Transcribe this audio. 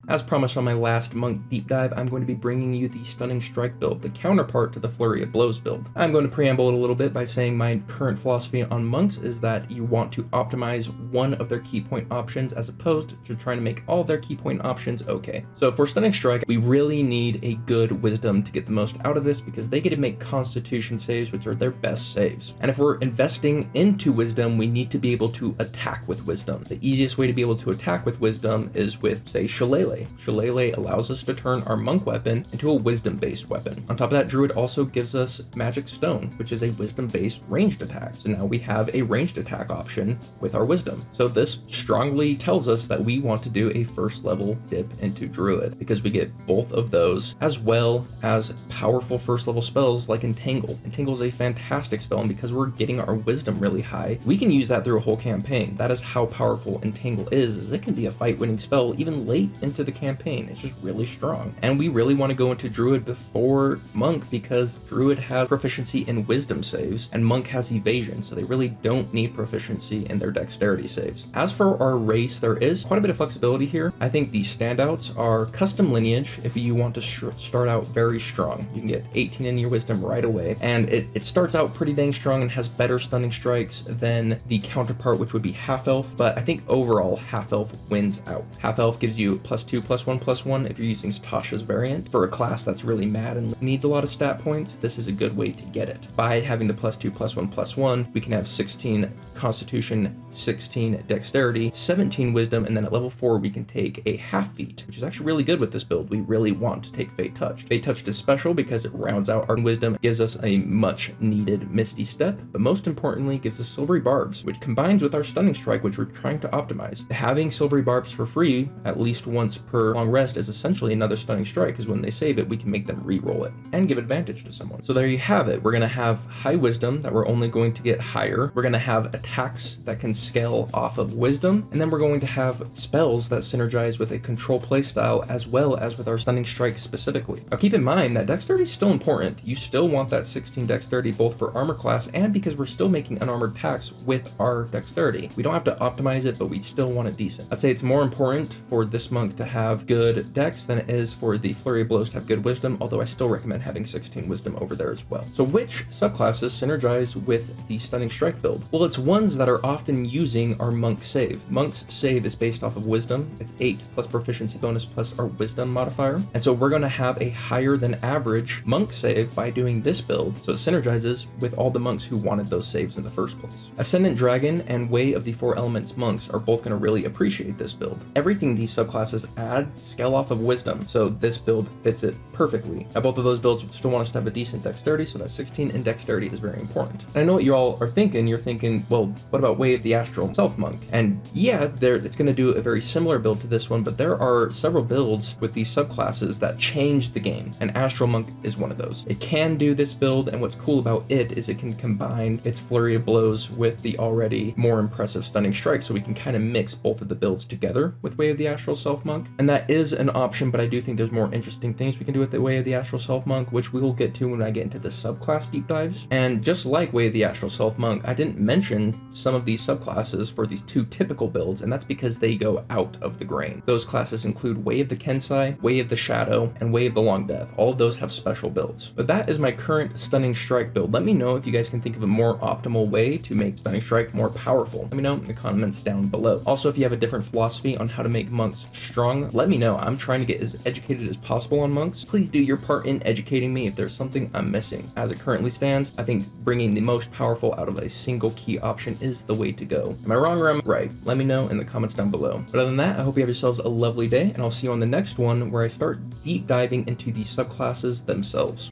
As promised on my last Monk deep dive, I'm going to be bringing you the Stunning Strike build, the counterpart to the Flurry of Blows build. I'm going to preamble it a little bit by saying my current philosophy on monks is that you want to optimize one of their key point options as opposed to trying to make all of their key point options okay. So for Stunning Strike, we really need a good wisdom to get the most out of this because they get to make constitution saves, which are their best saves. And if we're investing into wisdom, we need to be able to attack with wisdom. The easiest way to be able to attack with wisdom is with, say, Shillelagh. Shillelagh allows us to turn our monk weapon into a wisdom-based weapon. On top of that, Druid also gives us Magic Stone, which is a wisdom-based ranged attack. So now we have a ranged attack option with our wisdom. So this strongly tells us that we want to do a first level dip into Druid because we get both of those as well as powerful first level spells like Entangle. Entangle is a fantastic spell, and because we're getting our wisdom really high, we can use that through a whole campaign. That is how powerful Entangle is it can be a fight-winning spell even late into the campaign. It's just really strong. And we really want to go into Druid before Monk because Druid has proficiency in wisdom saves and Monk has evasion, so they really don't need proficiency in their dexterity saves. As for our race, there is quite a bit of flexibility here. I think the standouts are custom lineage. If you want to start out very strong, you can get 18 in your wisdom right away, and it starts out pretty dang strong and has better stunning strikes than the counterpart, which would be half elf, but I think overall half elf wins out. Half elf gives you +2/+1/+1 if you're using Tasha's variant. For a class that's really mad and needs a lot of stat points, this is a good way to get it. By having the +2/+1/+1, we can have 16 constitution, 16 dexterity, 17 wisdom, and then at level 4 we can take a half feat, which is actually really good with this build. We really want to take Fate Touched. Fate Touched is special because it rounds out our wisdom, gives us a much needed Misty Step, but most importantly gives us Silvery Barbs, which combines with our Stunning Strike, which we're trying to optimize. Having Silvery Barbs for free at least once per long rest is essentially another Stunning Strike, because when they save it, we can make them re-roll it and give advantage to someone. So there you have it. We're going to have high wisdom that we're only going to get higher. We're going to have attacks that can scale off of wisdom, and then we're going to have spells that synergize with a control playstyle as well as with our Stunning Strike specifically. Now keep in mind that dexterity is still important. You still want that 16 dexterity both for armor class and because we're still making unarmored attacks with our dexterity. We don't have to optimize it, but we still want it decent. I'd say it's more important for this monk to have good dex than it is for the Flurry of Blows to have good wisdom, although I still recommend having 16 wisdom over there as well. So which subclasses synergize with the Stunning Strike build? Well, it's ones that are often using our monk save. Monk's save is based off of wisdom. It's 8 plus proficiency bonus plus our wisdom modifier. And so we're going to have a higher than average monk save by doing this build. So it synergizes with all the monks who wanted those saves in the first place. Ascendant Dragon and Way of the Four Elements monks are both going to really appreciate this build. Everything these subclasses add scale off of wisdom, so this build fits it perfectly. Now both of those builds still want us to have a decent dexterity, so that 16 in dexterity is very important. And I know what you all are thinking. You're thinking, well, what about Way of the Astral Self Monk? And yeah, it's going to do a very similar build to this one, but there are several builds with these subclasses that change the game, and Astral Monk is one of those. It can do this build, and what's cool about it is it can combine its Flurry of Blows with the already more impressive Stunning Strike, so we can kind of mix both of the builds together with Way of the Astral Self Monk. And that is an option, but I do think there's more interesting things we can do with the Way of the Astral Self Monk, which we will get to when I get into the subclass deep dives. And just like Way of the Astral Self Monk, I didn't mention some of these subclasses for these two typical builds, and that's because they go out of the grain. Those classes include Way of the Kensai, Way of the Shadow, and Way of the Long Death. All of those have special builds. But that is my current Stunning Strike build. Let me know if you guys can think of a more optimal way to make Stunning Strike more powerful. Let me know in the comments down below. Also, if you have a different philosophy on how to make monks strong, let me know. I'm trying to get as educated as possible on monks. Please do your part in educating me if there's something I'm missing. As it currently stands, I think bringing the most powerful out of a single key option is the way to go. Am I wrong or am I right? Let me know in the comments down below. But other than that, I hope you have yourselves a lovely day, and I'll see you on the next one where I start deep diving into the subclasses themselves.